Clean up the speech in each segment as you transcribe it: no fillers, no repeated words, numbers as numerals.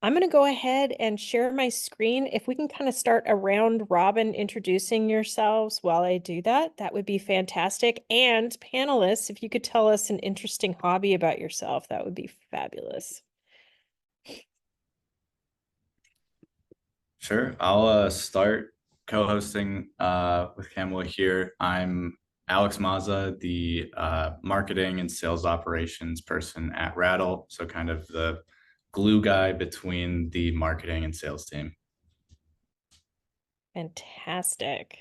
I'm going to go ahead and share my screen. If we can kind of start a round robin introducing yourselves while I do that, that would be fantastic. And panelists, if you could tell us an interesting hobby about yourself, that would be fabulous. Sure. I'll start co-hosting with Kamala here. I'm Alex Maza, the marketing and sales operations person at Rattle, so kind of the glue guy between the marketing and sales team. Fantastic.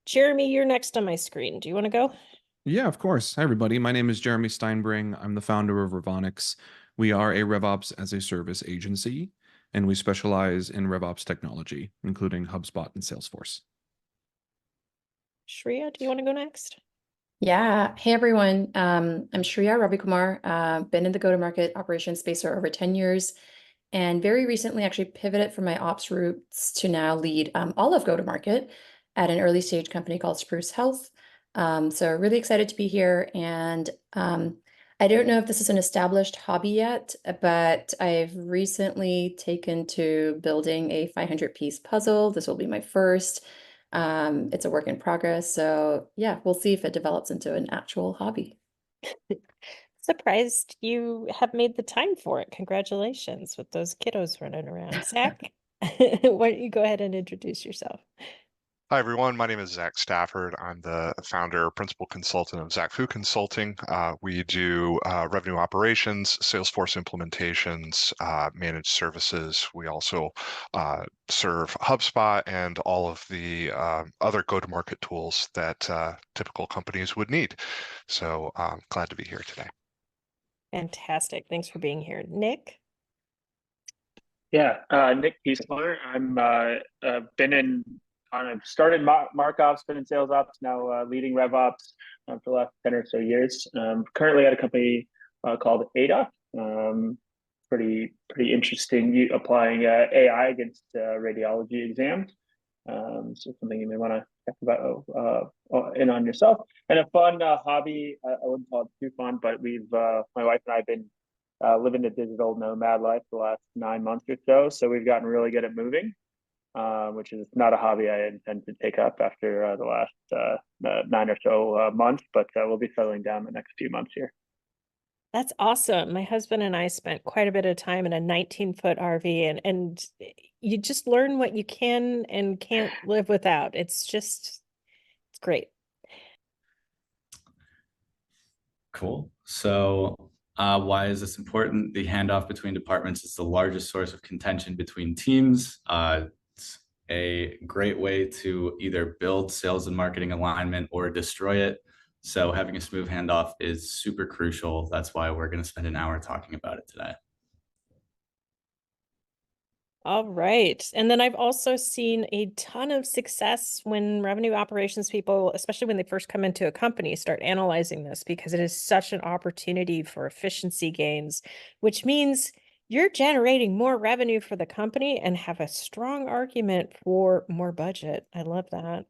Jeremy, you're next on my screen. Do you want to go? Yeah, of course. Hi, everybody. My name is Jeremy Steinbring. I'm the founder of Revonics. We are a RevOps as a service agency, and we specialize in RevOps technology, including HubSpot and Salesforce. Shreya, do you want to go next? Yeah. Hey, everyone. I'm Shreya Ravikumar. Been in the go-to-market operations space for over 10 years, and very recently actually pivoted from my ops roots to now lead all of go-to-market at an early stage company called Spruce Health. So really excited to be here. And I don't know if this is an established hobby yet, but I've recently taken to building a 500-piece puzzle. This will be my first. It's a work in progress. So yeah, we'll see if it develops into an actual hobby. Surprised you have made the time for it. Congratulations with those kiddos running around. Zach, why don't you go ahead and introduce yourself? Hi, everyone. My name is Zach Stafford. I'm the founder, principal consultant of Zach Fu Consulting. We do revenue operations, Salesforce implementations, managed services. We also serve HubSpot and all of the other go-to-market tools that typical companies would need. So glad to be here today. Fantastic. Thanks for being here. Nick? Yeah, Nick Kiesler. I'm I've started MarkOps, been in sales ops, now leading RevOps for the last 10 or so years. Currently at a company called ADA. Pretty interesting applying AI against radiology exams. So something you may want to talk about in on yourself. And a fun hobby, I wouldn't call it too fun, but my wife and I have been living the digital nomad life the last 9 months or so. So we've gotten really good at moving. Which is not a hobby I intend to take up after the last 9 or so months, but we'll be settling down the next few months here. That's awesome. My husband and I spent quite a bit of time in a 19-foot RV, and you just learn what you can and can't live without. It's great. Cool. So why is this important? The handoff between departments is the largest source of contention between teams. It's a great way to either build sales and marketing alignment or destroy it. So having a smooth handoff is super crucial. That's why we're going to spend an hour talking about it today. All right. And then I've also seen a ton of success when revenue operations people, especially when they first come into a company, start analyzing this, because it is such an opportunity for efficiency gains, which means you're generating more revenue for the company and have a strong argument for more budget. I love that.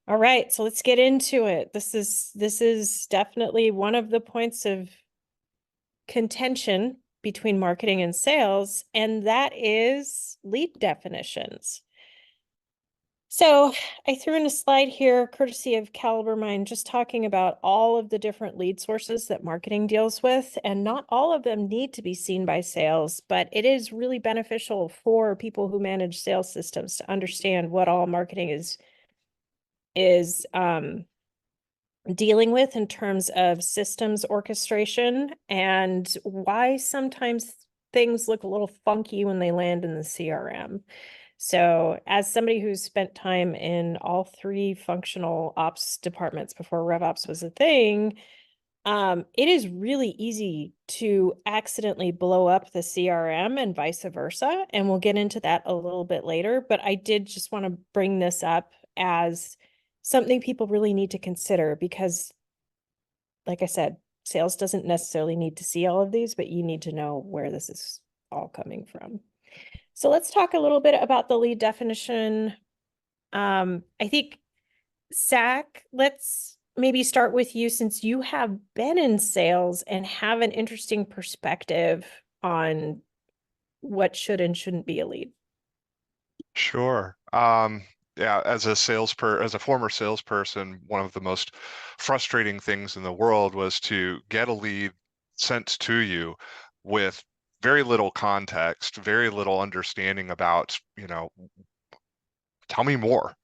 All right, so let's get into it. This is definitely one of the points of contention between marketing and sales, and that is lead definitions. So I threw in a slide here, courtesy of Caliber Mind, just talking about all of the different lead sources that marketing deals with, and not all of them need to be seen by sales, but it is really beneficial for people who manage sales systems to understand what all marketing is dealing with in terms of systems orchestration, and why sometimes things look a little funky when they land in the CRM. So as somebody who's spent time in all three functional ops departments before RevOps was a thing, it is really easy to accidentally blow up the CRM and vice versa. And we'll get into that a little bit later, but I did just want to bring this up as something people really need to consider, because like I said, sales doesn't necessarily need to see all of these, but you need to know where this is all coming from. So let's talk a little bit about the lead definition. I think, Zach, let's maybe start with you, since you have been in sales and have an interesting perspective on what should and shouldn't be a lead? Sure. Yeah, as a former salesperson, one of the most frustrating things in the world was to get a lead sent to you with very little context, very little understanding about, tell me more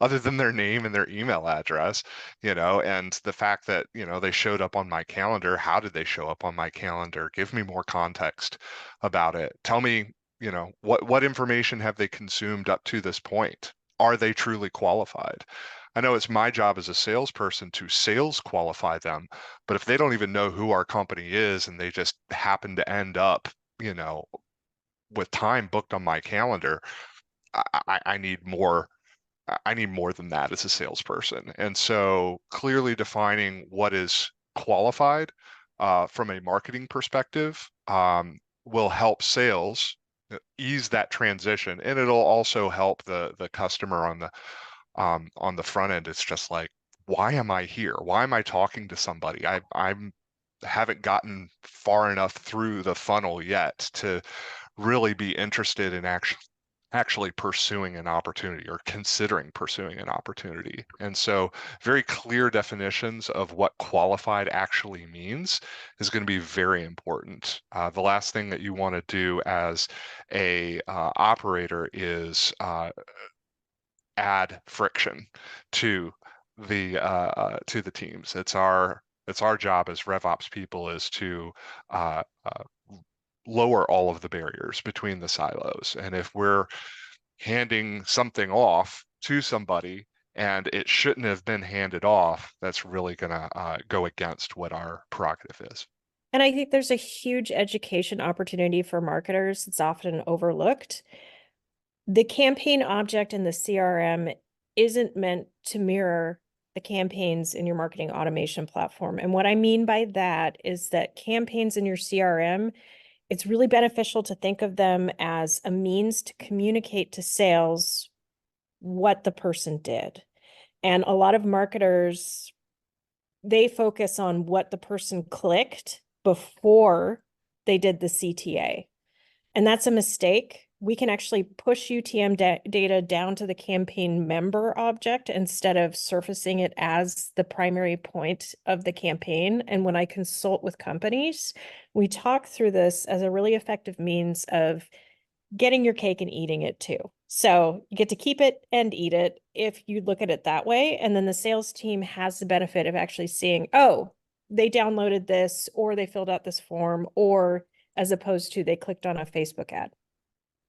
other than their name and their email address, and the fact that, they showed up on my calendar. How did they show up on my calendar? Give me more context about it. Tell me, what information have they consumed up to this point? Are they truly qualified? I know it's my job as a salesperson to sales qualify them, but if they don't even know who our company is and they just happen to end up, with time booked on my calendar, I need more. I need more than that as a salesperson. And so clearly defining what is qualified from a marketing perspective will help sales ease that transition, and it'll also help the customer on the front end. It's just like, why am I here? Why am I talking to somebody? I'm haven't gotten far enough through the funnel yet to really be interested in actually pursuing an opportunity or considering pursuing an opportunity. And so very clear definitions of what qualified actually means is going to be very important. The last thing that you want to do as a operator is add friction to the teams. It's our job as RevOps people is to lower all of the barriers between the silos. And if we're handing something off to somebody and it shouldn't have been handed off, that's really going to go against what our prerogative is. And I think there's a huge education opportunity for marketers. It's often overlooked. The campaign object in the CRM isn't meant to mirror the campaigns in your marketing automation platform. And what I mean by that is that campaigns in your CRM, it's really beneficial to think of them as a means to communicate to sales what the person did. And a lot of marketers, they focus on what the person clicked before they did the CTA. And that's a mistake. We can actually push UTM data down to the campaign member object instead of surfacing it as the primary point of the campaign. And when I consult with companies, we talk through this as a really effective means of getting your cake and eating it too. So you get to keep it and eat it if you look at it that way. And then the sales team has the benefit of actually seeing, oh, they downloaded this or they filled out this form, or as opposed to they clicked on a Facebook ad.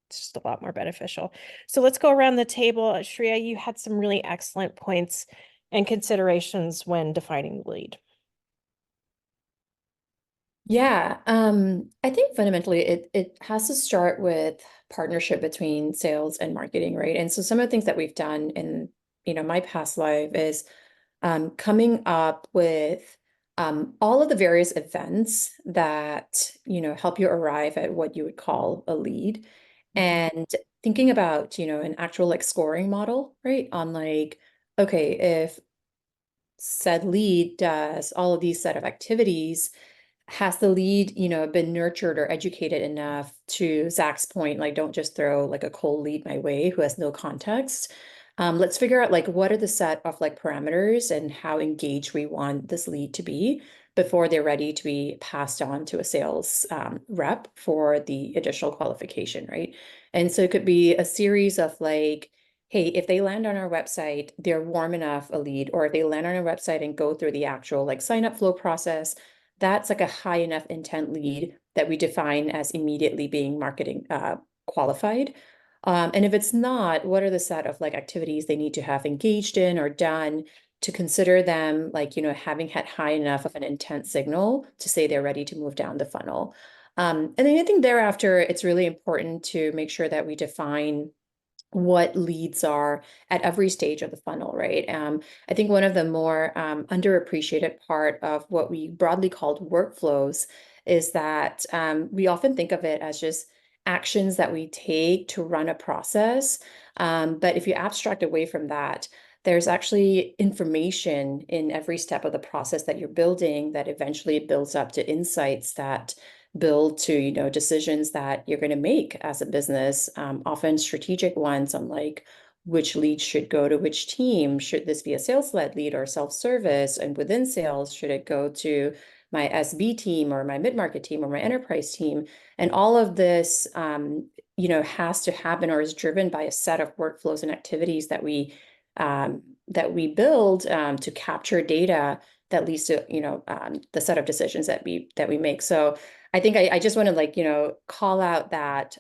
It's just a lot more beneficial. So let's go around the table. Shreya, you had some really excellent points and considerations when defining the lead. Yeah, I think fundamentally it has to start with partnership between sales and marketing, right? And so some of the things that we've done in, my past life is coming up with all of the various events that, help you arrive at what you would call a lead, and thinking about, an actual like scoring model, right? On like, okay, if said lead does all of these set of activities, has the lead, been nurtured or educated enough, to Zach's point, like don't just throw like a cold lead my way who has no context. Let's figure out like what are the set of like parameters and how engaged we want this lead to be before they're ready to be passed on to a sales rep for the additional qualification, right? And so it could be a series of like, hey, if they land on our website, they're warm enough a lead, or if they land on our website and go through the actual like sign up flow process, that's like a high enough intent lead that we define as immediately being marketing qualified. And if it's not, what are the set of like activities they need to have engaged in or done to consider them like, having had high enough of an intent signal to say they're ready to move down the funnel. And then I think thereafter, it's really important to make sure that we define what leads are at every stage of the funnel, right? I think one of the more underappreciated part of what we broadly called workflows is that we often think of it as just actions that we take to run a process. But if you abstract away from that, there's actually information in every step of the process that you're building that eventually builds up to insights that build to, you know, decisions that you're going to make as a business, often strategic ones on like which leads should go to which team. Should this be a sales-led lead or self-service? And within sales, should it go to my SB team or my mid-market team or my enterprise team? And all of this, you know, has to happen or is driven by a set of workflows and activities that we build to capture data that leads to, you know, the set of decisions that we make. So I think I just want to, like, you know, call out that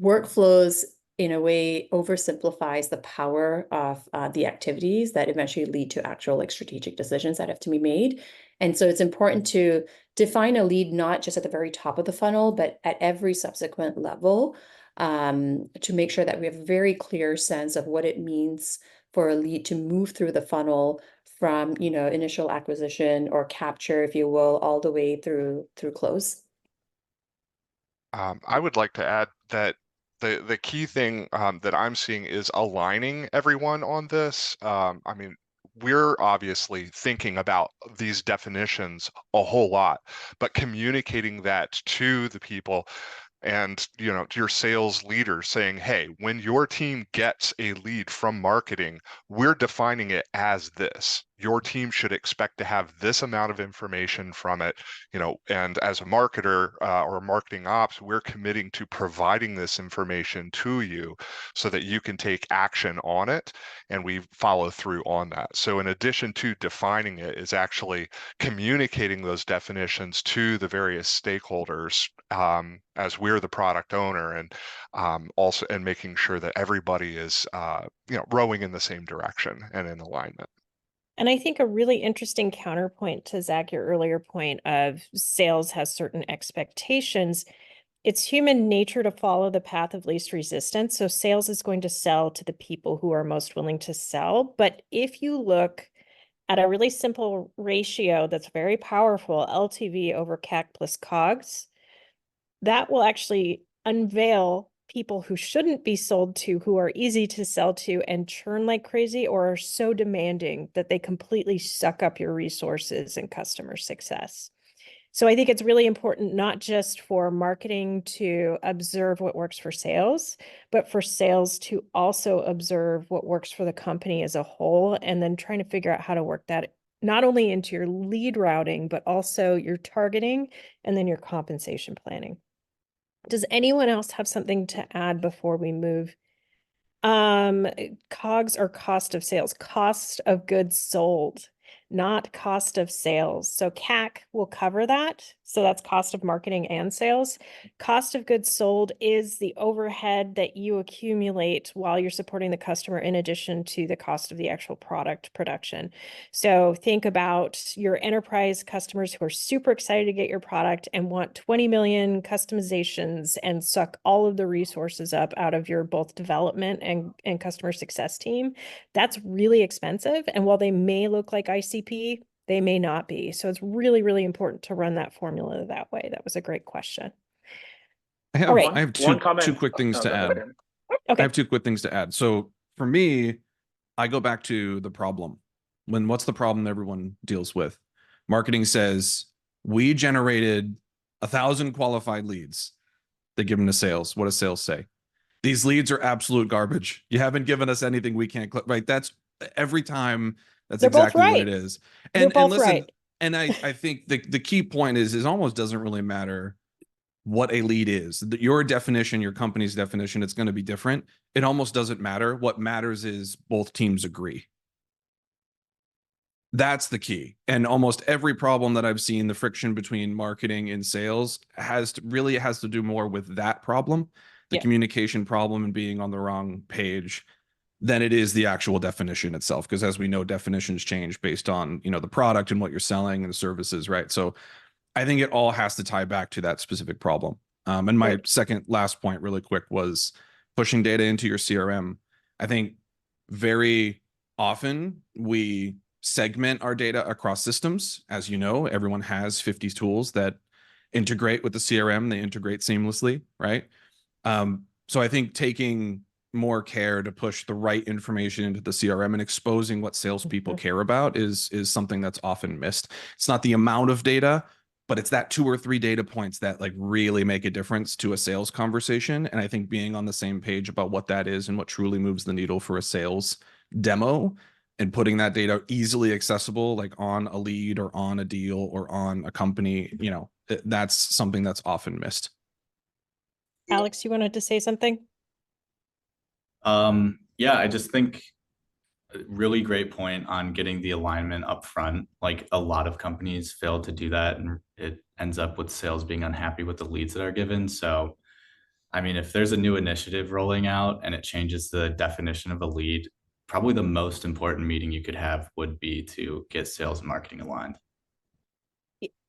workflows in a way oversimplifies the power of the activities that eventually lead to actual like strategic decisions that have to be made. And so it's important to define a lead not just at the very top of the funnel, but at every subsequent level, to make sure that we have a very clear sense of what it means for a lead to move through the funnel from, you know, initial acquisition or capture, if you will, all the way through close. I would like to add that the key thing that I'm seeing is aligning everyone on this. I mean, we're obviously thinking about these definitions a whole lot, but communicating that to the people and, you know, to your sales leader saying, hey, when your team gets a lead from marketing, we're defining it as this. Your team should expect to have this amount of information from it, you know, and as a marketer or marketing ops, we're committing to providing this information to you so that you can take action on it, and we follow through on that. So in addition to defining it, is actually communicating those definitions to the various stakeholders as we're the product owner, and also and making sure that everybody is you know, rowing in the same direction and in alignment. And I think a really interesting counterpoint to Zach, your earlier point of sales has certain expectations. It's human nature to follow the path of least resistance. So sales is going to sell to the people who are most willing to sell. But if you look at a really simple ratio that's very powerful, LTV over CAC plus COGS, that will actually unveil people who shouldn't be sold to, who are easy to sell to and churn like crazy, or are so demanding that they completely suck up your resources and customer success. So I think it's really important, not just for marketing to observe what works for sales, but for sales to also observe what works for the company as a whole, and then trying to figure out how to work that not only into your lead routing, but also your targeting and then your compensation planning. Does anyone else have something to add before we move? COGS or cost of sales, cost of goods sold, not cost of sales. So CAC will cover that. So that's cost of marketing and sales. Cost of goods sold is the overhead that you accumulate while you're supporting the customer in addition to the cost of the actual product production. So think about your enterprise customers who are super excited to get your product and want 20 million customizations and suck all of the resources up out of your both development and customer success team. That's really expensive. And while they may look like ICP, they may not be. So it's really, really important to run that formula that way. That was a great question. I have, All right. I have One comment. two quick things Oh, to go add. ahead. Okay. I have two quick things to add. So for me, I go back to the problem. What's the problem everyone deals with? Marketing says, we generated 1,000 qualified leads. They give them to sales. What does sales say? These leads are absolute garbage. You haven't given us anything we can't click. Right. That's every time. That's They're both exactly what right. it is. They're And both listen, right. and I think the key point is it almost doesn't really matter what a lead is. Your definition, your company's definition, it's going to be different. It almost doesn't matter. What matters is both teams agree. That's the key. And almost every problem that I've seen, the friction between marketing and sales has to do more with that problem, the communication problem and being on the wrong page, than it is the actual definition itself. Because as we know, definitions change based on, you know, the product and what you're selling and the services, right? So I think it all has to tie back to that specific problem. And my second last point really quick was pushing data into your CRM. I think very often we segment our data across systems. As you know, everyone has 50 tools that integrate with the CRM. They integrate seamlessly, right? So I think taking more care to push the right information into the CRM and exposing what salespeople care about is something that's often missed. It's not the amount of data, but it's that 2 or 3 data points that like really make a difference to a sales conversation. And I think being on the same page about what that is and what truly moves the needle for a sales demo, and putting that data easily accessible, like on a lead or on a deal or on a company, you know, that's something that's often missed. Alex, you wanted to say something? Yeah, I just think a really great point on getting the alignment up front. Like a lot of companies fail to do that, and it ends up with sales being unhappy with the leads that are given. So, I mean, if there's a new initiative rolling out and it changes the definition of a lead, probably the most important meeting you could have would be to get sales and marketing aligned.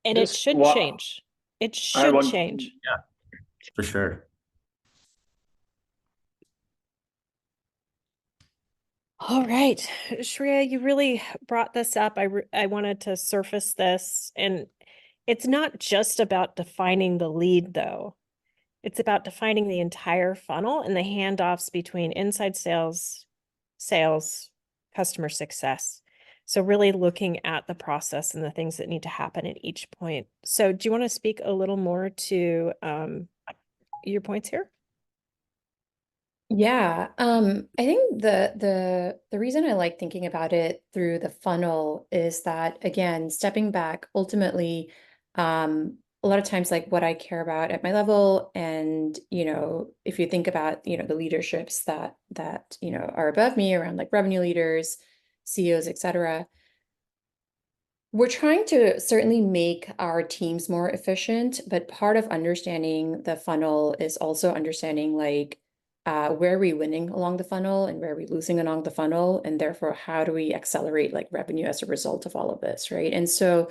And it Just should what- change. It I should want- change. For sure. All right, Shreya, you really brought this up. I wanted to surface this, and it's not just about defining the lead, though. It's about defining the entire funnel and the handoffs between inside sales, customer success. So really looking at the process and the things that need to happen at each point. So do you want to speak a little more to your points here? Yeah, I think the reason I like thinking about it through the funnel is that, again, stepping back, ultimately, a lot of times, like what I care about at my level, and if you think about the leaderships that are above me, around like revenue leaders, CEOs, etc. We're trying to certainly make our teams more efficient, but part of understanding the funnel is also understanding like where are we winning along the funnel and where are we losing along the funnel, and therefore how do we accelerate like revenue as a result of all of this, right? And so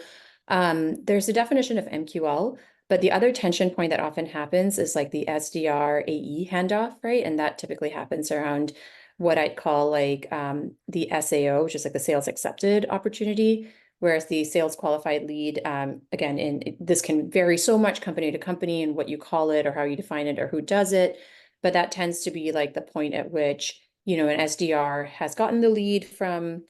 there's a definition of MQL, but the other tension point that often happens is like the SDR AE handoff, right? And that typically happens around what I'd call like the SAO, which is like the sales accepted opportunity. Whereas the sales qualified lead, again, this can vary so much company to company and what you call it or how you define it or who does it. But that tends to be like the point at which, an SDR has gotten the lead from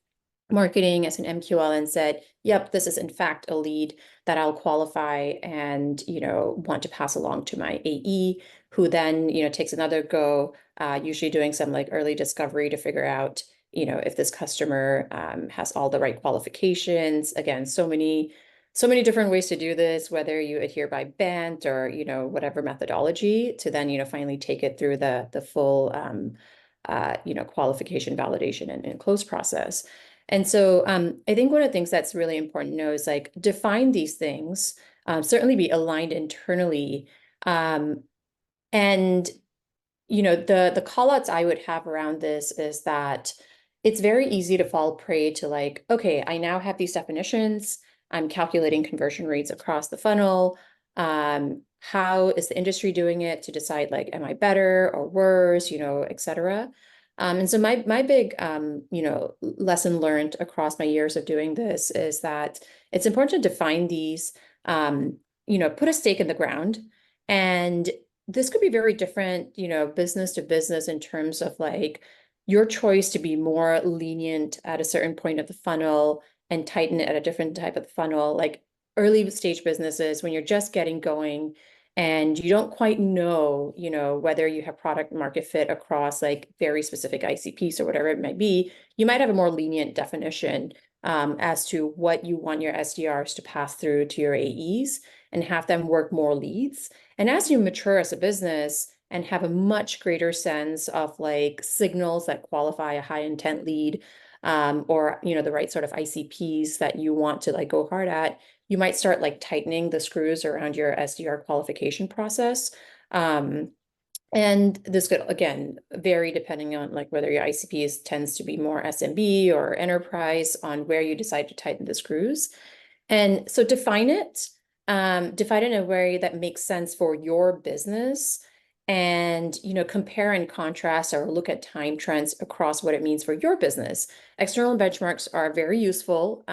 marketing as an MQL and said, yep, this is in fact a lead that I'll qualify and, want to pass along to my AE, who then, takes another go, usually doing some like early discovery to figure out, if this customer has all the right qualifications. Again, so many different ways to do this, whether you adhere by band or, whatever methodology to then, finally take it through the full, qualification, validation, and close process. And so I think one of the things that's really important to know is like define these things, certainly be aligned internally. And the call outs I would have around this is that it's very easy to fall prey to like, okay, I now have these definitions. I'm calculating conversion rates across the funnel. How is the industry doing it to decide like, am I better or worse, et cetera. And so my big, lesson learned across my years of doing this is that it's important to define these, put a stake in the ground. And this could be very different, business to business in terms of like your choice to be more lenient at a certain point of the funnel and tighten it at a different type of the funnel. Like early stage businesses, when you're just getting going and you don't quite know, whether you have product market fit across like very specific ICPs or whatever it might be, you might have a more lenient definition as to what you want your SDRs to pass through to your AEs and have them work more leads. And as you mature as a business and have a much greater sense of like signals that qualify a high intent lead, or the right sort of ICPs that you want to like go hard at, you might start like tightening the screws around your SDR qualification process. And this could, again, vary depending on like whether your ICP tends to be more SMB or enterprise, on where you decide to tighten the screws. And so define it in a way that makes sense for your business, and compare and contrast or look at time trends across what it means for your business. External benchmarks are very useful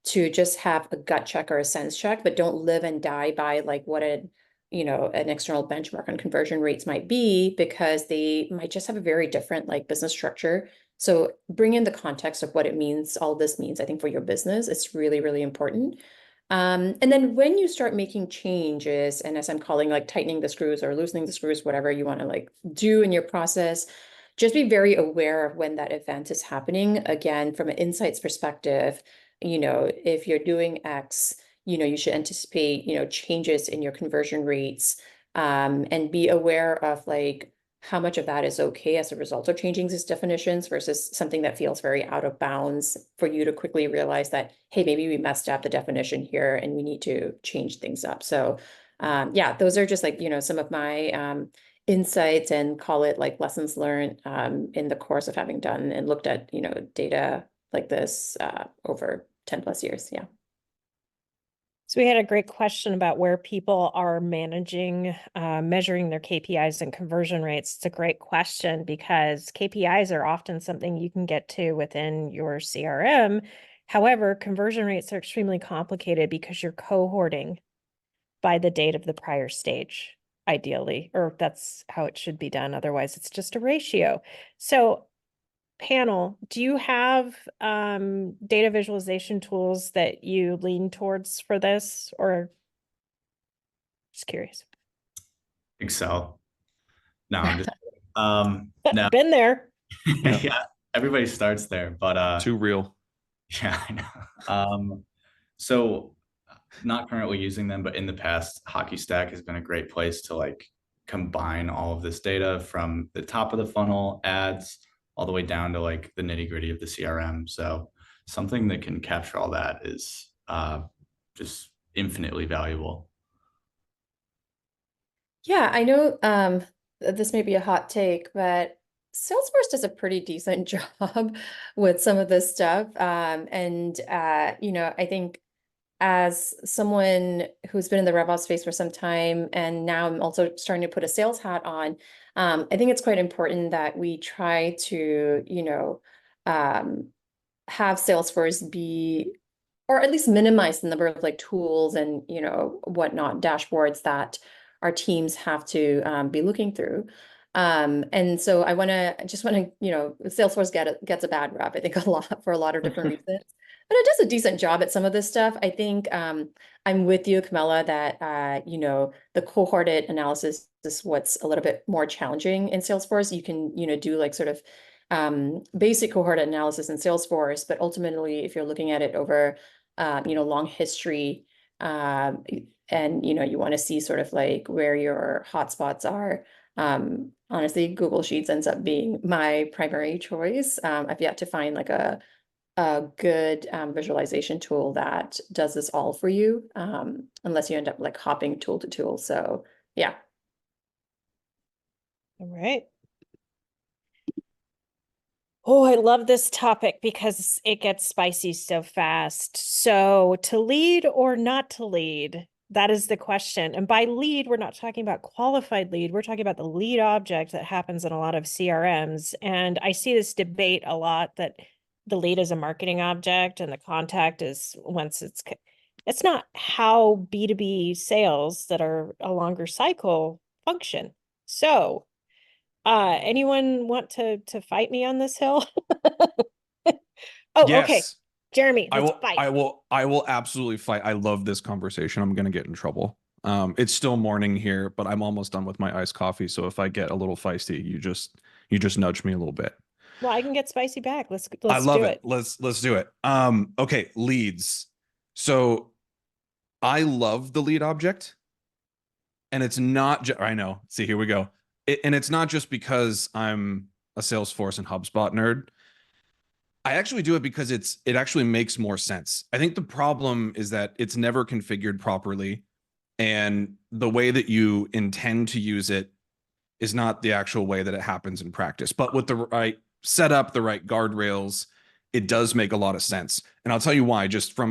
to just have a gut check or a sense check, but don't live and die by like what an external benchmark on conversion rates might be, because they might just have a very different like business structure. So bring in the context of what it means, all this means, I think, for your business. It's really, really important. And then when you start making changes, and as I'm calling like tightening the screws or loosening the screws, whatever you want to like do in your process, just be very aware of when that event is happening. Again, from an insights perspective, if you're doing X, you should anticipate, changes in your conversion rates, and be aware of like how much of that is okay as a result of changing these definitions versus something that feels very out of bounds for you to quickly realize that, hey, maybe we messed up the definition here and we need to change things up. So yeah, those are just like, some of my insights, and call it like lessons learned in the course of having done and looked at, data like this over 10 plus years. Yeah. So we had a great question about where people are managing, measuring their KPIs and conversion rates. It's a great question because KPIs are often something you can get to within your CRM. However, conversion rates are extremely complicated because you're cohorting by the date of the prior stage, ideally, or that's how it should be done. Otherwise, it's just a ratio. So panel, do you have data visualization tools that you lean towards for this, or just curious? Excel. No, I'm just no. Been there. Yeah, everybody starts there, but Too real. yeah, I know. So not currently using them, but in the past, Hockey Stack has been a great place to like combine all of this data from the top of the funnel ads all the way down to like the nitty gritty of the CRM. So something that can capture all that is just infinitely valuable. Yeah, I know this may be a hot take, but Salesforce does a pretty decent job with some of this stuff. I think as someone who's been in the RevOps space for some time, and now I'm also starting to put a sales hat on, I think it's quite important that we try to, have Salesforce be, or at least minimize the number of like tools and, whatnot, dashboards that our teams have to be looking through. And so I just want to, Salesforce gets a bad rap, I think, a lot for a lot of different reasons. But it does a decent job at some of this stuff. I think I'm with you, Camilla, that the cohorted analysis is what's a little bit more challenging in Salesforce. You can do like sort of basic cohort analysis in Salesforce, but ultimately, if you're looking at it over long history, and you want to see sort of like where your hotspots are. Honestly, Google Sheets ends up being my primary choice. I've yet to find like a good visualization tool that does this all for you, unless you end up like hopping tool to tool. So yeah. All right. Oh, I love this topic because it gets spicy so fast. So to lead or not to lead, that is the question. And by lead, we're not talking about qualified lead. We're talking about the lead object that happens in a lot of CRMs. And I see this debate a lot that the lead is a marketing object and the contact is once it's not how B2B sales that are a longer cycle function. So anyone want to fight me on this hill? Oh, Yes. okay. Jeremy, I let's will, fight. I will absolutely fight. I love this conversation. I'm gonna get in trouble. It's still morning here, but I'm almost done with my iced coffee. So if I get a little feisty, you just nudge me a little bit. Well, I can get spicy back. Let's I love do it. Let's do it. Okay, leads. So I love the lead object, and it's not just, I know. See, here we go. And it's not just because I'm a Salesforce and HubSpot nerd. I actually do it because it actually makes more sense. I think the problem is that it's never configured properly, and the way that you intend to use it is not the actual way that it happens in practice. But with the right setup, the right guardrails, it does make a lot of sense. And I'll tell you why. Just from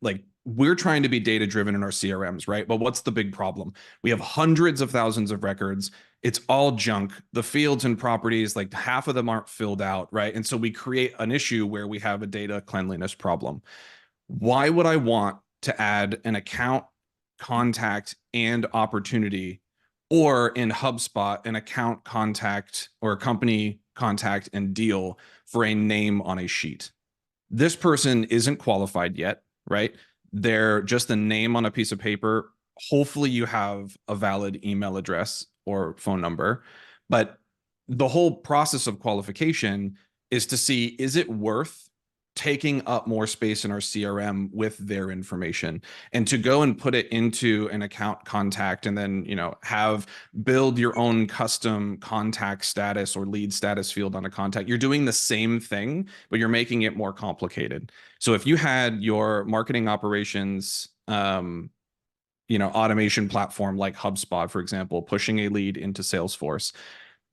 like, we're trying to be data driven in our CRMs, right? But what's the big problem? We have hundreds of thousands of records. It's all junk. The fields and properties, like half of them aren't filled out, right? And so we create an issue where we have a data cleanliness problem. Why would I want to add an account, contact, and opportunity, or in HubSpot, an account, contact, or a company contact and deal for a name on a sheet? This person isn't qualified yet, right? They're just a name on a piece of paper. Hopefully you have a valid email address or phone number, but the whole process of qualification is to see, is it worth taking up more space in our CRM with their information, and to go and put it into an account contact and then, have build your own custom contact status or lead status field on a contact. You're doing the same thing, but you're making it more complicated. So if you had your marketing operations, automation platform like HubSpot, for example, pushing a lead into Salesforce,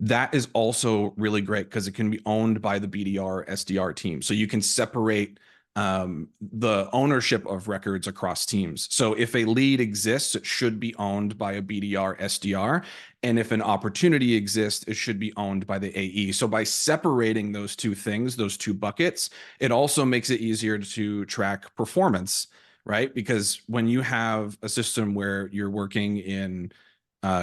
that is also really great because it can be owned by the BDR, SDR team. So you can separate the ownership of records across teams. So if a lead exists, it should be owned by a BDR, SDR. And if an opportunity exists, it should be owned by the AE. So by separating those two things, those two buckets, it also makes it easier to track performance, right? Because when you have a system where you're working in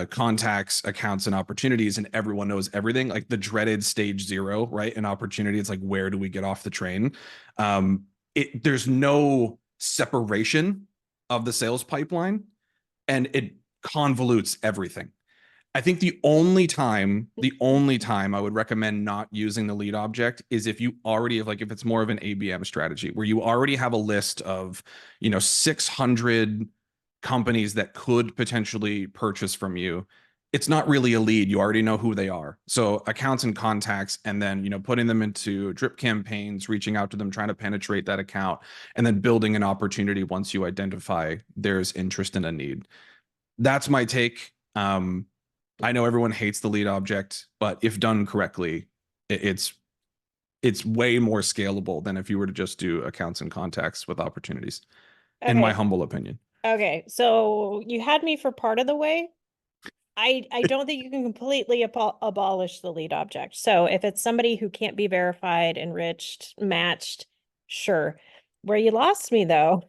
contacts, accounts, and opportunities, and everyone knows everything, like the dreaded stage 0, right? An opportunity, it's like, where do we get off the train? There's no separation of the sales pipeline, and it convolutes everything. I think the only time I would recommend not using the lead object is if you already have, like, if it's more of an ABM strategy where you already have a list of, 600 companies that could potentially purchase from you. It's not really a lead. You already know who they are. So accounts and contacts, and then, putting them into drip campaigns, reaching out to them, trying to penetrate that account, and then building an opportunity once you identify there's interest in a need. That's my take. I know everyone hates the lead object, but if done correctly, it's way more scalable than if you were to just do accounts and contacts with opportunities, in my humble opinion. Okay, so you had me for part of the way. I don't think you can completely abolish the lead object. So if it's somebody who can't be verified, enriched, matched, sure. Where you lost me though,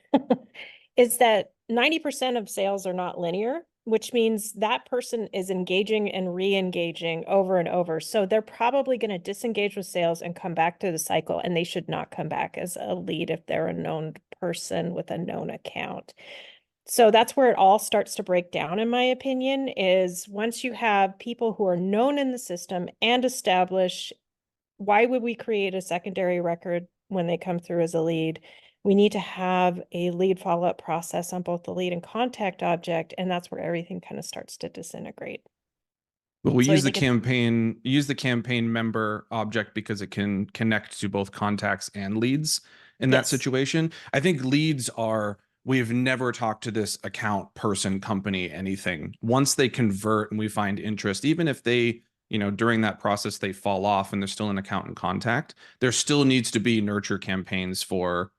is that 90% of sales are not linear, which means that person is engaging and re-engaging over and over. So they're probably going to disengage with sales and come back to the cycle, and they should not come back as a lead if they're a known person with a known account. So that's where it all starts to break down, in my opinion, is once you have people who are known in the system and established, why would we create a secondary record when they come through as a lead? We need to have a lead follow-up process on both the lead and contact object, and that's where everything kind of starts to disintegrate. Well, we use the campaign member object because it can connect to both contacts and leads in that situation. I think leads are, we've never talked to this account person, company, anything. Once they convert and we find interest, even if they, during that process, they fall off and they're still an account and contact, there still needs to be nurture campaigns for,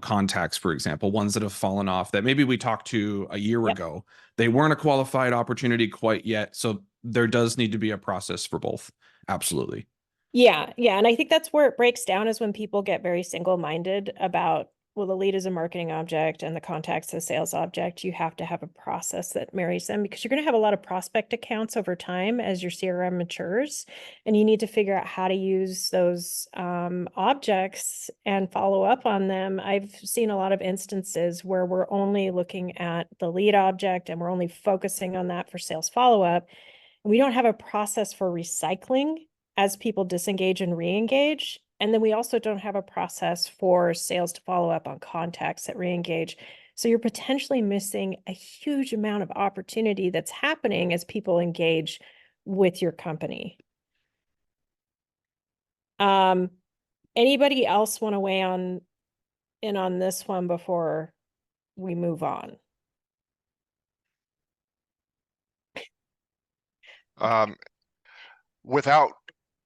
contacts, for example, ones that have fallen off that maybe we talked to a year ago. They weren't a qualified opportunity quite yet. So there does need to be a process for both. Absolutely. Yeah. And I think that's where it breaks down, is when people get very single-minded about, well, the lead is a marketing object and the contact's a sales object. You have to have a process that marries them, because you're going to have a lot of prospect accounts over time as your CRM matures, and you need to figure out how to use those objects and follow up on them. I've seen a lot of instances where we're only looking at the lead object and we're only focusing on that for sales follow-up. We don't have a process for recycling as people disengage and re-engage. And then we also don't have a process for sales to follow up on contacts that re-engage. So you're potentially missing a huge amount of opportunity that's happening as people engage with your company. Anybody else want to weigh in on this one before we move on? Without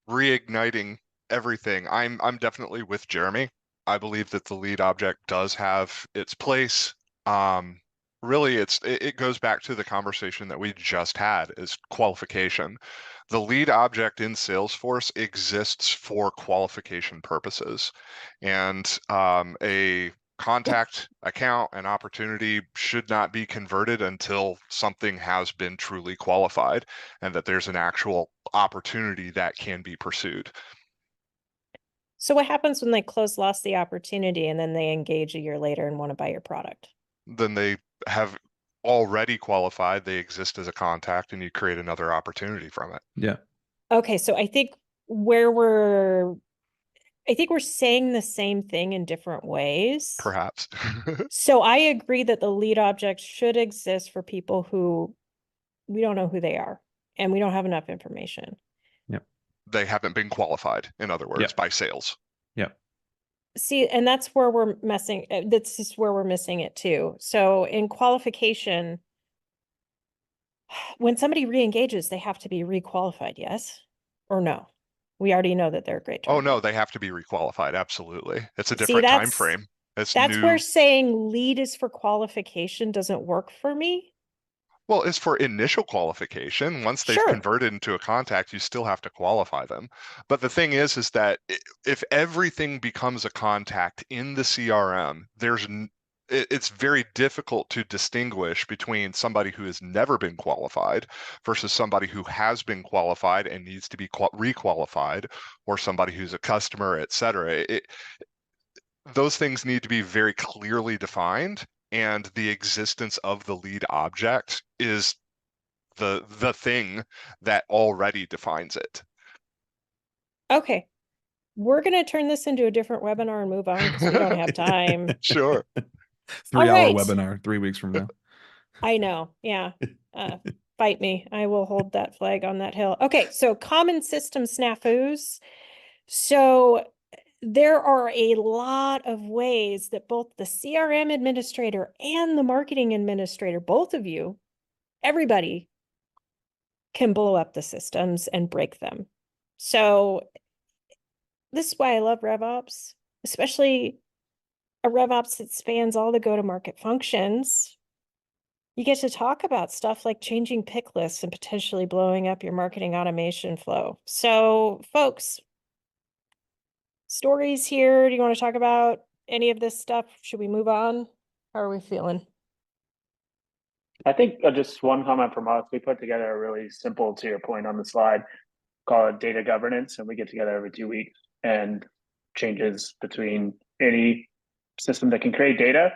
reigniting everything, I'm definitely with Jeremy. I believe that the lead object does have its place. Really, it goes back to the conversation that we just had, is qualification. The lead object in Salesforce exists for qualification purposes, and a contact, account, and opportunity should not be converted until something has been truly qualified and that there's an actual opportunity that can be pursued. So what happens when they lost the opportunity and then they engage a year later and want to buy your product? Then they have already qualified, they exist as a contact, and you create another opportunity from it. Yeah. Okay, so I think we're saying the same thing in different ways. Perhaps. So I agree that the lead object should exist for people who we don't know who they are and we don't have enough information. They haven't been qualified, in other words, by sales. See, and that's where we're messing, that's just where we're missing it too. So in qualification, when somebody re-engages, they have to be re-qualified, yes or no? We already know that they're a great Oh target. no, they have to be requalified. Absolutely. It's a See, different time frame. It's that's new. where saying lead is for qualification doesn't work for me. Well, it's for initial qualification. Once they've Sure. converted into a contact, you still have to qualify them. But the thing is that if everything becomes a contact in the CRM, it's very difficult to distinguish between somebody who has never been qualified versus somebody who has been qualified and needs to be requalified, or somebody who's a customer, et cetera. Those things need to be very clearly defined, and the existence of the lead object is the thing that already defines it. Okay. We're going to turn this into a different webinar and move on because we don't have time. Sure. 3-hour right. webinar 3 weeks from now. I know. Yeah. Fight me. I will hold that flag on that hill. Okay. So common system snafus. So there are a lot of ways that both the CRM administrator and the marketing administrator, both of you, everybody can blow up the systems and break them. So this is why I love RevOps, especially a RevOps that spans all the go-to-market functions. You get to talk about stuff like changing pick lists and potentially blowing up your marketing automation flow. So folks, stories here. Do you want to talk about any of this stuff? Should we move on? How are we feeling? I think just one comment from us. We put together a really simple, to your point on the slide, call it data governance, and we get together every 2 weeks, and changes between any system that can create data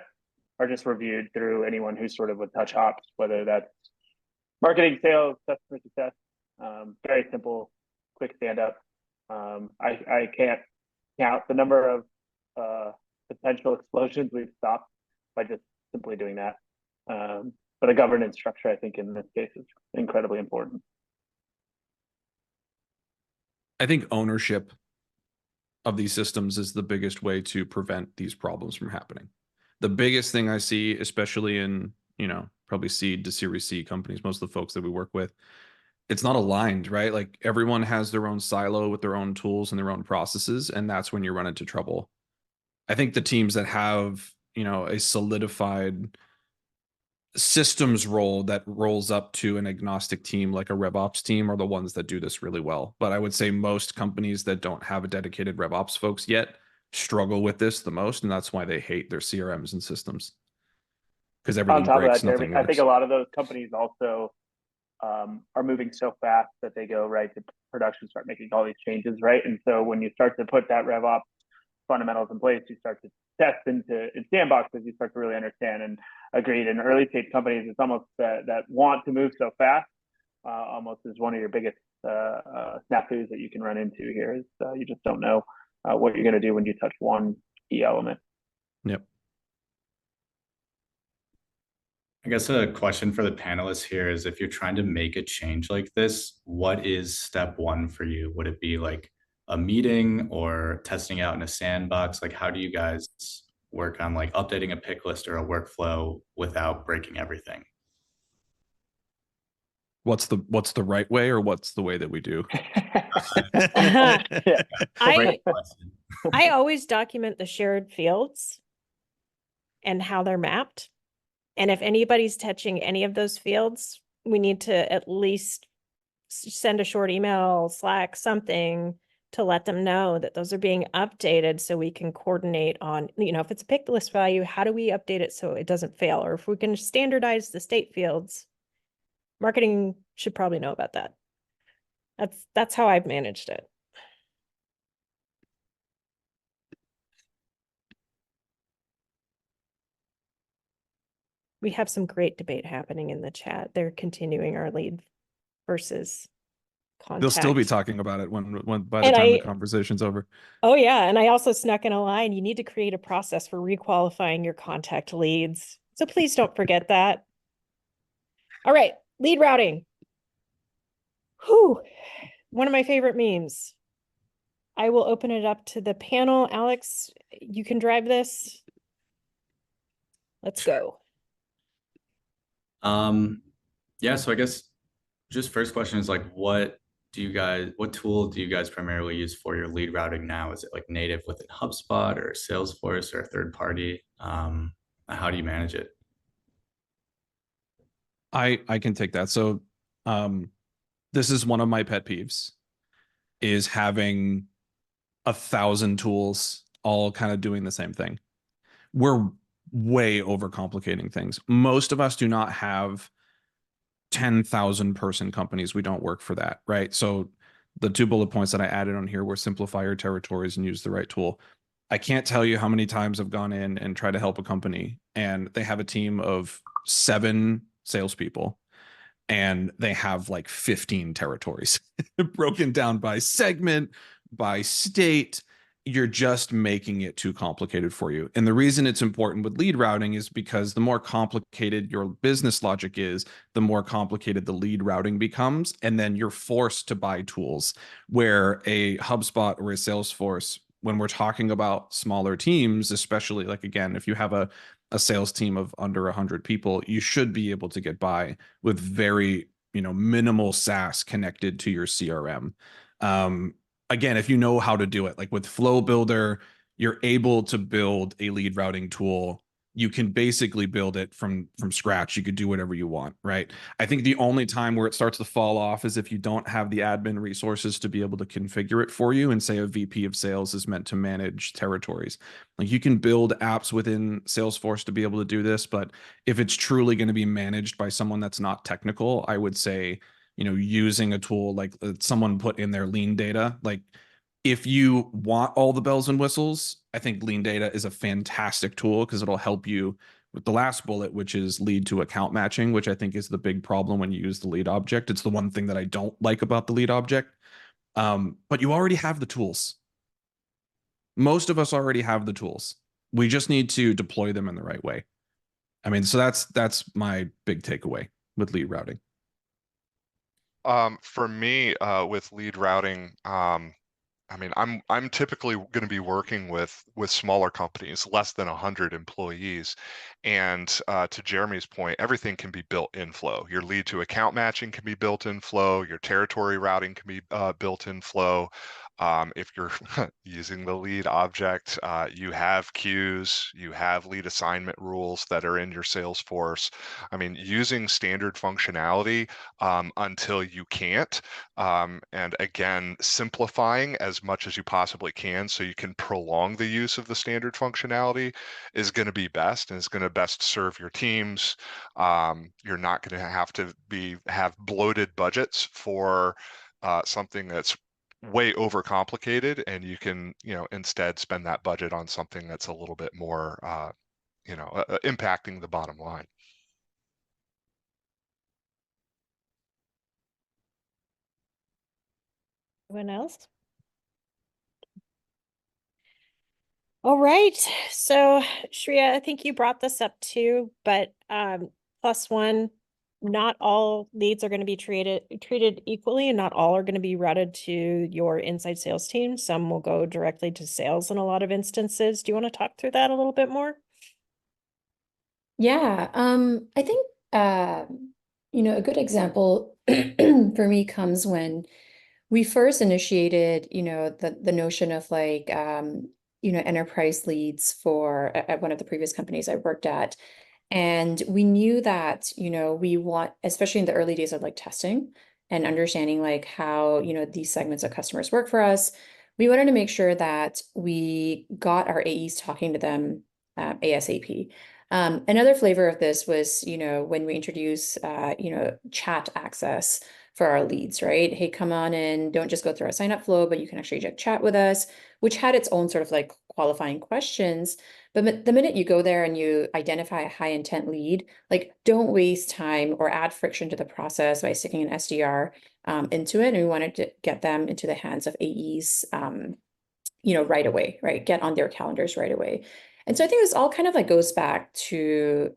are just reviewed through anyone who sort of would touch ops, whether that's marketing, sales, customer success. Very simple, quick stand up. I can't count the number of potential explosions we've stopped by just simply doing that. But a governance structure, I think, in this case is incredibly important. I think ownership of these systems is the biggest way to prevent these problems from happening. The biggest thing I see, especially in, probably seed to Series C companies, most of the folks that we work with, it's not aligned, right? Like everyone has their own silo with their own tools and their own processes, and that's when you run into trouble. I think the teams that have, a solidified systems role that rolls up to an agnostic team like a RevOps team are the ones that do this really well. But I would say most companies that don't have a dedicated RevOps folks yet struggle with this the most, and that's why they hate their CRMs and systems. Because everything breaks, nothing works. I think a lot of those companies also are moving so fast that they go right to production, start making all these changes, right? And so when you start to put that RevOps fundamentals in place, you start to test in sandboxes, you start to really understand. And agreed, in early stage companies, it's almost that want to move so fast, almost is one of your biggest snafus that you can run into here. Is you just don't know what you're going to do when you touch one key element. Yep. I guess a question for the panelists here is, if you're trying to make a change like this, what is step one for you? Would it be like a meeting or testing out in a sandbox? Like, how do you guys work on like updating a pick list or a workflow without breaking everything? What's the right way, or what's the way that we do? I always document the shared fields and how they're mapped. And if anybody's touching any of those fields, we need to at least send a short email, Slack, something to let them know that those are being updated so we can coordinate on, if it's a pick list value, how do we update it so it doesn't fail? Or if we can standardize the state fields, marketing should probably know about that. That's how I've managed it. We have some great debate happening in the chat. They're continuing our lead versus contact. They'll still be talking about it when by the And time the conversation's over. Oh yeah, and I also snuck in a line. You need to create a process for requalifying your contact leads. So please don't forget that. All right, lead routing. Whew, one of my favorite memes. I will open it up to the panel. Alex, you can drive this. Let's go. Yeah, so I guess just first question is like, what tool do you guys primarily use for your lead routing now? Is it like native within HubSpot or Salesforce or a third party? How do you manage it? I can take that. So this is one of my pet peeves, is having 1,000 tools all kind of doing the same thing. We're way overcomplicating things. Most of us do not have 10,000 person companies. We don't work for that, right? So the 2 bullet points that I added on here were simplify your territories and use the right tool. I can't tell you how many times I've gone in and tried to help a company and they have a team of 7 salespeople and they have like 15 territories broken down by segment, by state. You're just making it too complicated for you. And the reason it's important with lead routing is because the more complicated your business logic is, the more complicated the lead routing becomes. And then you're forced to buy tools, where a HubSpot or a Salesforce, when we're talking about smaller teams, especially like, again, if you have a sales team of under 100 people, you should be able to get by with very, minimal SaaS connected to your CRM. Again, if you know how to do it, like with Flow Builder, you're able to build a lead routing tool. You can basically build it from scratch. You could do whatever you want, right? I think the only time where it starts to fall off is if you don't have the admin resources to be able to configure it for you, and say a VP of sales is meant to manage territories. Like, you can build apps within Salesforce to be able to do this, but if it's truly going to be managed by someone that's not technical, I would say, using a tool like someone put in their lean data. Like, if you want all the bells and whistles, I think lean data is a fantastic tool because it'll help you with the last bullet, which is lead to account matching, which I think is the big problem when you use the lead object. It's the one thing that I don't like about the lead object. But you already have the tools. Most of us already have the tools. We just need to deploy them in the right way. I mean, so that's my big takeaway with lead routing. For me, with lead routing, I mean, I'm typically going to be working with smaller companies, less than 100 employees, and to Jeremy's point, everything can be built in Flow. Your lead to account matching can be built in Flow. Your territory routing can be built in Flow. If you're using the lead object, you have queues, you have lead assignment rules that are in your Salesforce. I mean, using standard functionality until you can't. And again, simplifying as much as you possibly can so you can prolong the use of the standard functionality is going to be best, and it's going to best serve your teams. You're not going to have to have bloated budgets for something that's way overcomplicated, and you can, instead spend that budget on something that's a little bit more, impacting the bottom line. Anyone else? All right. So Shreya, I think you brought this up too, but +1, not all leads are going to be treated equally, and not all are going to be routed to your inside sales team. Some will go directly to sales in a lot of instances. Do you want to talk through that a little bit more? Yeah, I think a good example for me comes when we first initiated, the notion of like enterprise leads at one of the previous companies I worked at. And we knew that, we want, especially in the early days of like testing and understanding like how, these segments of customers work for us, we wanted to make sure that we got our AEs talking to them ASAP. Another flavor of this was, when we introduce, chat access for our leads, right? Hey, come on in, don't just go through our sign up flow, but you can actually just chat with us, which had its own sort of like qualifying questions. But the minute you go there and you identify a high intent lead, like don't waste time or add friction to the process by sticking an SDR into it. And we wanted to get them into the hands of AEs, right away, right? Get on their calendars right away. And so I think this all kind of like goes back to,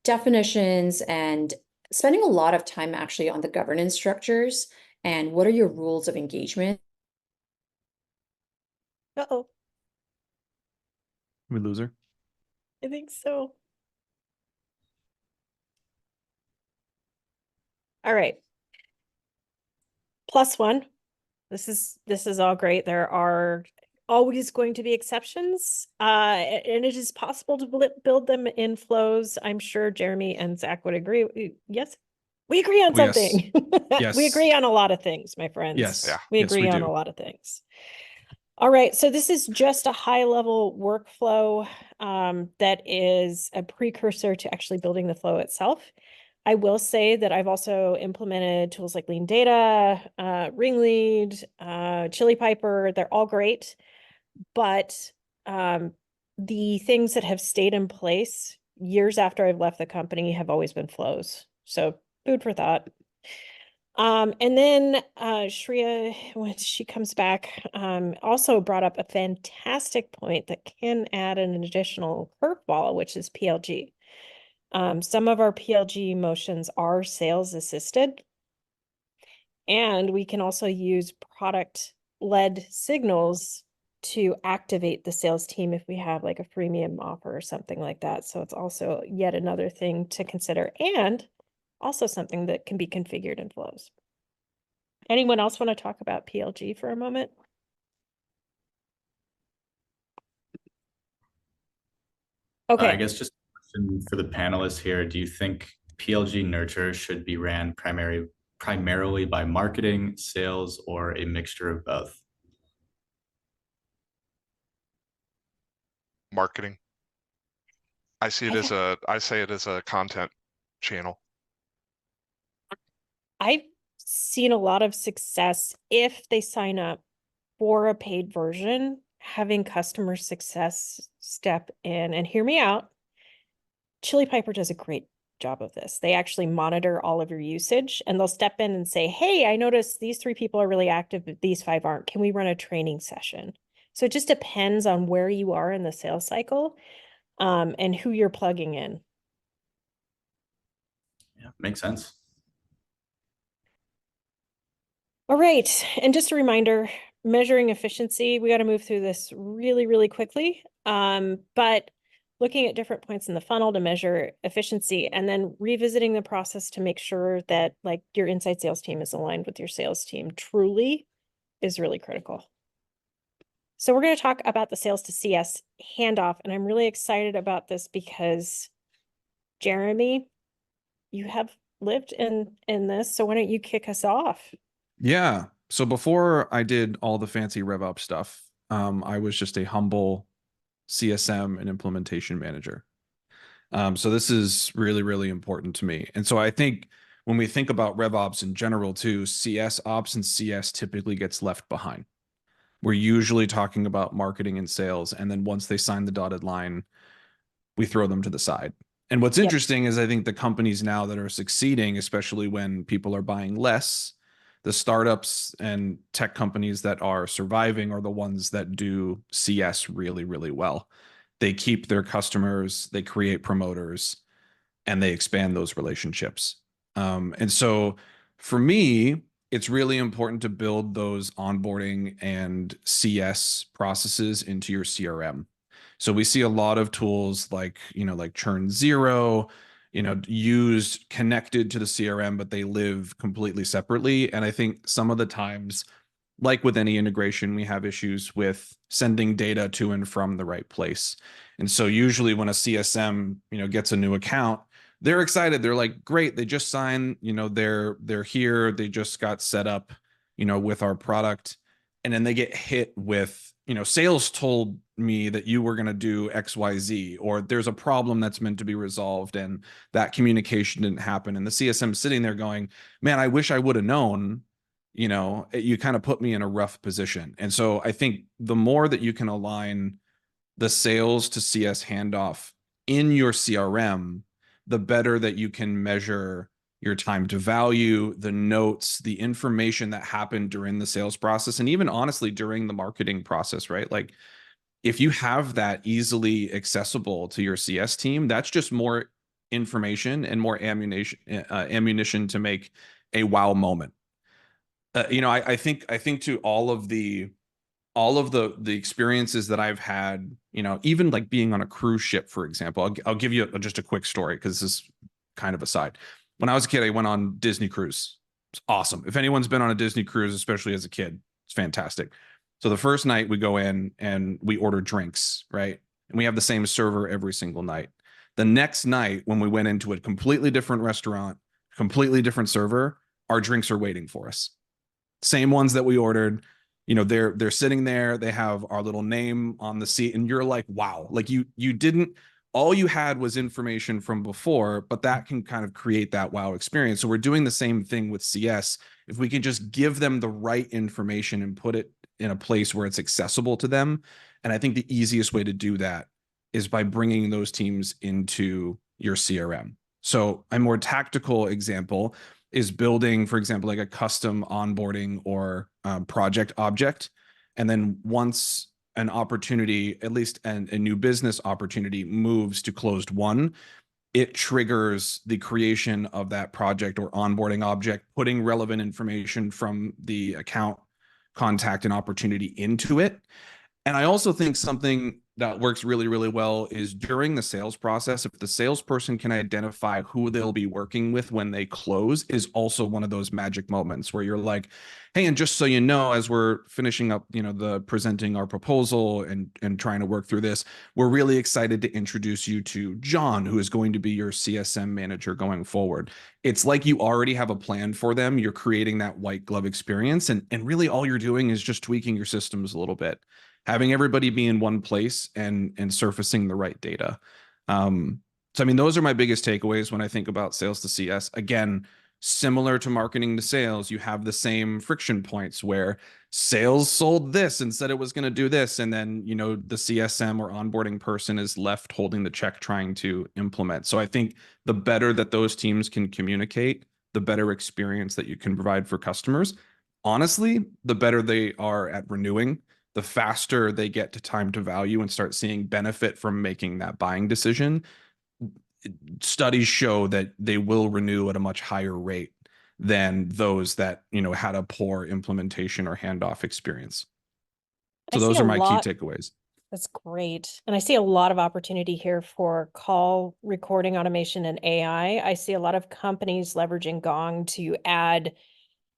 definitions and spending a lot of time actually on the governance structures and what are your rules of engagement. Uh-oh, We lose her. I think so. All right. +1. This is all great. There are always going to be exceptions, and it is possible to build them in flows. I'm sure Jeremy and Zach would agree. Yes, we agree on Oh, yes. something. Yes. We agree on a lot of things, my friends. Yes. Yeah. We Yes, agree we on do. a lot of things. All right, so this is just a high-level workflow that is a precursor to actually building the flow itself. I will say that I've also implemented tools like Lean Data, Ringlead, Chili Piper. They're all great, but the things that have stayed in place years after I've left the company have always been flows. So food for thought. And then Shreya, when she comes back, also brought up a fantastic point that can add an additional curveball, which is PLG. Some of our PLG motions are sales assisted, and we can also use product-led signals to activate the sales team if we have like a freemium offer or something like that. So it's also yet another thing to consider, and also something that can be configured in flows. Anyone else want to talk about PLG for a moment? Okay. I guess just a question for the panelists here. Do you think PLG nurture should be ran primarily by marketing, sales, or a mixture of both? Marketing. I say it as a content channel. I've seen a lot of success if they sign up for a paid version, having customer success step in and hear me out. Chili Piper does a great job of this. They actually monitor all of your usage and they'll step in and say, hey, I noticed these 3 people are really active, but these 5 aren't. Can we run a training session? So it just depends on where you are in the sales cycle, and who you're plugging in. Yeah, makes sense. All right, and just a reminder, measuring efficiency, we got to move through this really, really quickly. But looking at different points in the funnel to measure efficiency and then revisiting the process to make sure that like your inside sales team is aligned with your sales team truly is really critical. So we're going to talk about the sales to CS handoff, and I'm really excited about this because Jeremy, you have lived in this, so why don't you kick us off? Yeah. So before I did all the fancy RevOps stuff, I was just a humble CSM and implementation manager. So this is really, really important to me. And so I think when we think about RevOps in general too, CS ops and CS typically gets left behind. We're usually talking about marketing and sales. And then once they sign the dotted line, we throw them to the side. And what's interesting is I think the companies now that are succeeding, especially when people are buying less, the startups and tech companies that are surviving are the ones that do CS really, really well. They keep their customers, they create promoters, and they expand those relationships. And so for me, it's really important to build those onboarding and CS processes into your CRM. So we see a lot of tools like, like Churn Zero, used connected to the CRM, but they live completely separately. And I think some of the times, like with any integration, we have issues with sending data to and from the right place. And so usually when a CSM, gets a new account, they're excited. They're like, great, they just signed, they're here, they just got set up, with our product. And then they get hit with, sales told me that you were going to do XYZ, or there's a problem that's meant to be resolved and that communication didn't happen. And the CSM sitting there going, man, I wish I would have known, you kind of put me in a rough position. And so I think the more that you can align the sales to CS handoff in your CRM, the better that you can measure your time to value, the notes, the information that happened during the sales process, and even honestly during the marketing process, right? Like if you have that easily accessible to your CS team, that's just more information and more ammunition to make a wow moment. I think to all of the experiences that I've had, even like being on a cruise ship, for example, I'll give you just a quick story because this is kind of a side. When I was a kid, I went on Disney cruise. It's awesome. If anyone's been on a Disney cruise, especially as a kid, it's fantastic. So the first night we go in and we order drinks, right? And we have the same server every single night. The next night, when we went into a completely different restaurant, completely different server, our drinks are waiting for us. Same ones that we ordered. They're sitting there, they have our little name on the seat, and you're like, wow, like you didn't, all you had was information from before, but that can kind of create that wow experience. So we're doing the same thing with CS. If we can just give them the right information and put it in a place where it's accessible to them, and I think the easiest way to do that is by bringing those teams into your CRM. So a more tactical example is building, for example, like a custom onboarding or project object. And then once an opportunity, at least a new business opportunity, moves to closed won, it triggers the creation of that project or onboarding object, putting relevant information from the account contact and opportunity into it. And I also think something that works really, really well is during the sales process, if the salesperson can identify who they'll be working with when they close, is also one of those magic moments where you're like, hey, and just so you know, as we're finishing up, the presenting our proposal and trying to work through this, we're really excited to introduce you to John, who is going to be your CSM manager going forward. It's like you already have a plan for them. You're creating that white glove experience. And really all you're doing is just tweaking your systems a little bit, having everybody be in one place and surfacing the right data. So, I mean, those are my biggest takeaways when I think about sales to CS. Again, similar to marketing to sales, you have the same friction points where sales sold this and said it was going to do this. And then, the CSM or onboarding person is left holding the check trying to implement. So I think the better that those teams can communicate, the better experience that you can provide for customers. Honestly, the better they are at renewing, the faster they get to time to value and start seeing benefit from making that buying decision. Studies show that they will renew at a much higher rate than those that, had a poor implementation or handoff experience. So those are my key takeaways. That's great. And I see a lot of opportunity here for call recording automation and AI. I see a lot of companies leveraging Gong to add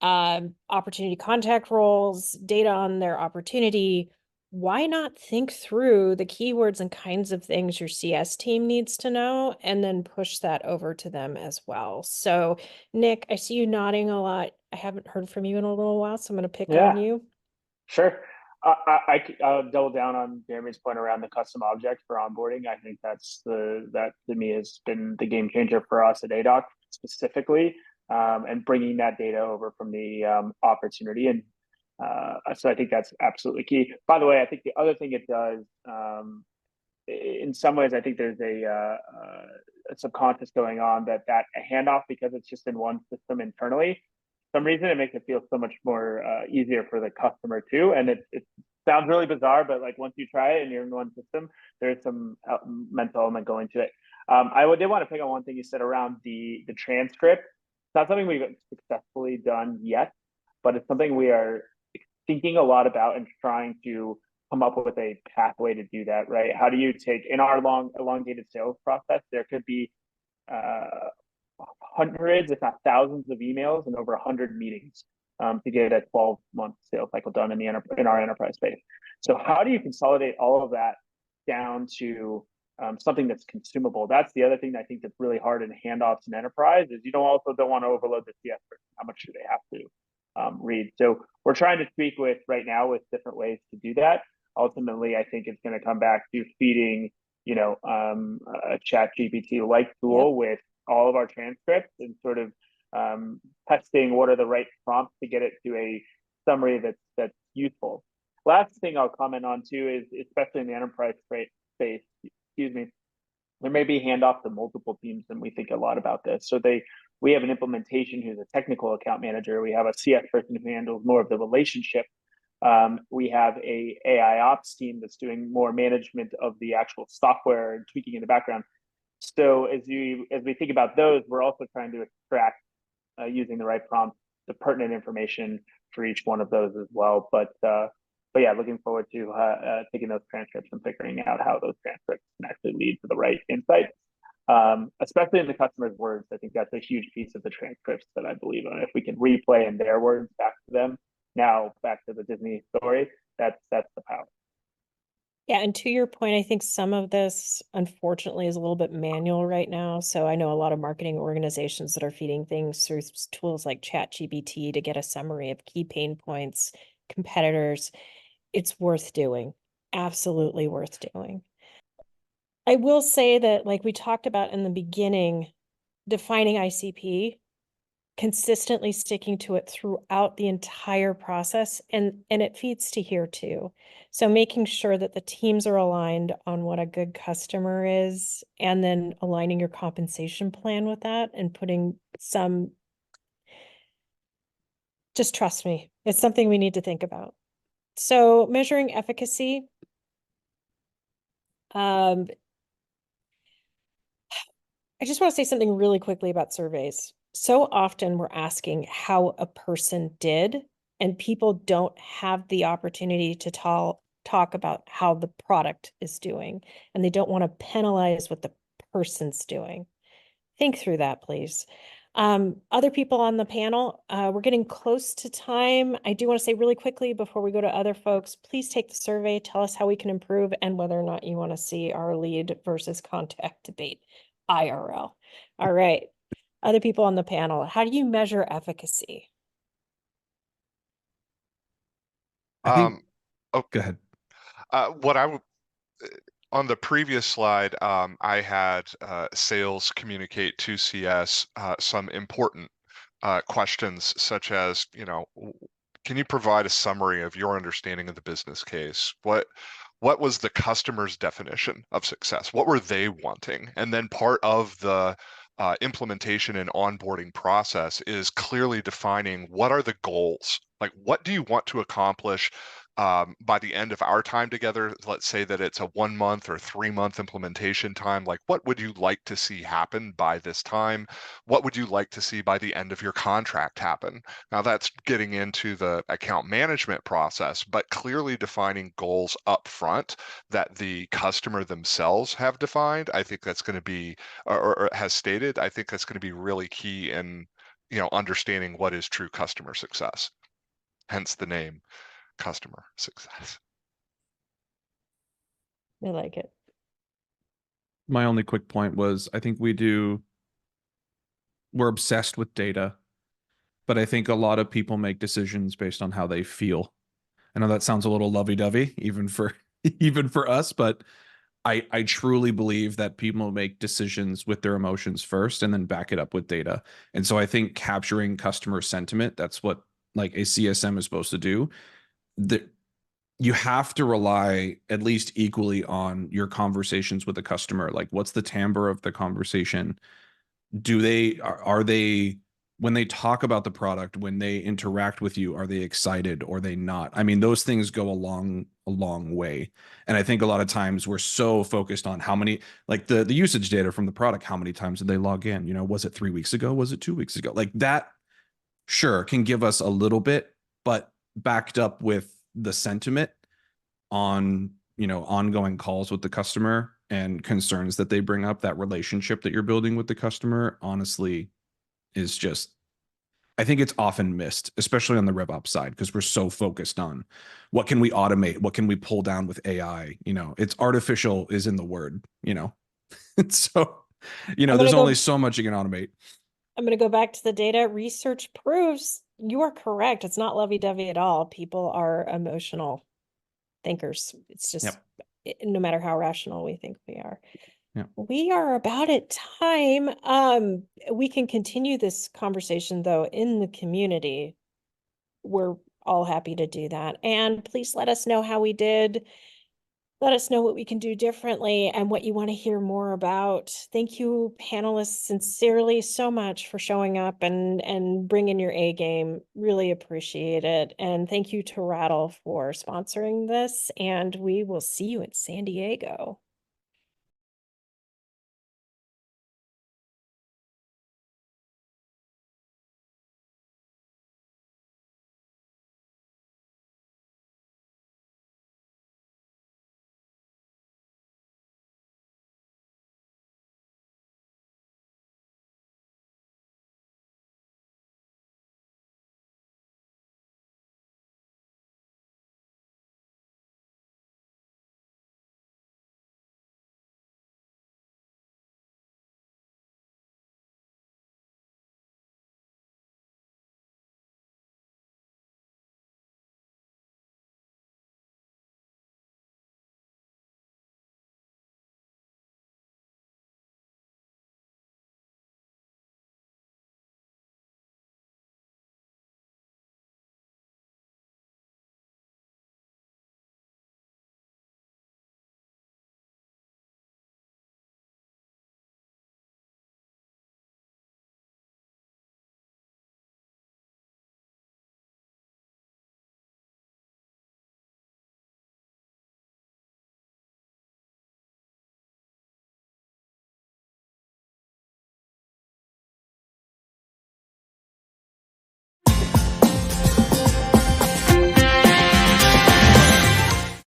opportunity contact roles, data on their opportunity. Why not think through the keywords and kinds of things your CS team needs to know and then push that over to them as well? So, Nick, I see you nodding a lot. I haven't heard from you in a little while, so I'm going to pick on you. Sure. I'll double down on Jeremy's point around the custom object for onboarding. I think that to me has been the game changer for us at ADOC specifically. And bringing that data over from the opportunity. And so I think that's absolutely key. By the way, I think the other thing it does, in some ways, I think there's a subconscious going on that a handoff, because it's just in one system internally, for some reason it makes it feel so much more easier for the customer too. And it sounds really bizarre, but like once you try it and you're in one system, there's some mental element going to it. I did want to pick on one thing you said around the transcript. It's not something we've successfully done yet, but it's something we are thinking a lot about and trying to come up with a pathway to do that, right? How do you take, in our elongated sales process, there could be hundreds, if not thousands of emails and over 100 meetings to get a 12-month sales cycle done in our enterprise space. So how do you consolidate all of that down to something that's consumable? That's the other thing that I think that's really hard in handoffs and enterprise is you don't want to overload the CS person. How much do they have to read? So we're trying to tweak right now with different ways to do that. Ultimately, I think it's going to come back to feeding, a chat GPT like tool with all of our transcripts and sort of testing what are the right prompts to get it to a summary that's useful. Last thing I'll comment on too is, especially in the enterprise space, excuse me, there may be handoff to multiple teams, and we think a lot about this. So we have an implementation who's a technical account manager. We have a CS person who handles more of the relationship. We have a AI ops team that's doing more management of the actual software and tweaking in the background. So as we think about those, we're also trying to extract using the right prompt, the pertinent information for each one of those as well. But yeah, looking forward to taking those transcripts and figuring out how those transcripts can actually lead to the right insights, especially in the customer's words. I think that's a huge piece of the transcripts that I believe in. If we can replay in their words back to them, now back to the Disney story, that's the power. Yeah, and to your point, I think some of this, unfortunately, is a little bit manual right now. So I know a lot of marketing organizations that are feeding things through tools like ChatGPT to get a summary of key pain points, competitors. It's worth doing. Absolutely worth doing. I will say that, like we talked about in the beginning, defining ICP, consistently sticking to it throughout the entire process, and it feeds to here too. So making sure that the teams are aligned on what a good customer is, and then aligning your compensation plan with that, and putting some, just trust me, it's something we need to think about. So measuring efficacy, I just want to say something really quickly about surveys. So often we're asking how a person did, and people don't have the opportunity to talk about how the product is doing, and they don't want to penalize what the person's doing. Think through that, please. Other people on the panel, we're getting close to time. I do want to say really quickly before we go to other folks, please take the survey, tell us how we can improve, and whether or not you want to see our lead versus contact debate IRL. All right. Other people on the panel, how do you measure efficacy? I think, Oh, go ahead. what I would on the previous slide, I had sales communicate to CS some important questions, such as, can you provide a summary of your understanding of the business case? What was the customer's definition of success? What were they wanting? And then part of the implementation and onboarding process is clearly defining what are the goals? Like, what do you want to accomplish by the end of our time together? Let's say that it's a 1 month or 3 month implementation time. Like, what would you like to see happen by this time? What would you like to see by the end of your contract happen? Now, that's getting into the account management process, but clearly defining goals up front that the customer themselves have defined. I think that's going to be, or has stated, I think that's going to be really key in, understanding what is true customer success. Hence the name customer success. I like it. My only quick point was I think we're obsessed with data, but I think a lot of people make decisions based on how they feel. I know that sounds a little lovey-dovey, even for us, but I truly believe that people make decisions with their emotions first and then back it up with data. And so I think capturing customer sentiment, that's what like a CSM is supposed to do. That you have to rely at least equally on your conversations with the customer. Like, what's the timbre of the conversation? Are they, when they talk about the product, when they interact with you, are they excited or are they not? I mean, those things go a long way. And I think a lot of times we're so focused on how many, like the usage data from the product, how many times did they log in? Was it 3 weeks ago? Was it 2 weeks ago? Like that, sure, can give us a little bit, but backed up with the sentiment on, ongoing calls with the customer and concerns that they bring up, that relationship that you're building with the customer, honestly, is just, I think it's often missed, especially on the RevOps side, because we're so focused on what can we automate, what can we pull down with AI. It's artificial is in the word, so, there's only so much you can automate. I'm going to go back to the data. Research proves you are correct. It's not lovey-dovey at all. People are emotional thinkers. It's just, no matter how rational we think we are. Yep. We are about at time. We can continue this conversation though in the community. We're all happy to do that. And please let us know how we did. Let us know what we can do differently and what you want to hear more about. Thank you, panelists, sincerely so much for showing up and bringing your A game. Really appreciate it. And thank you to Rattle for sponsoring this. And we will see you in San Diego.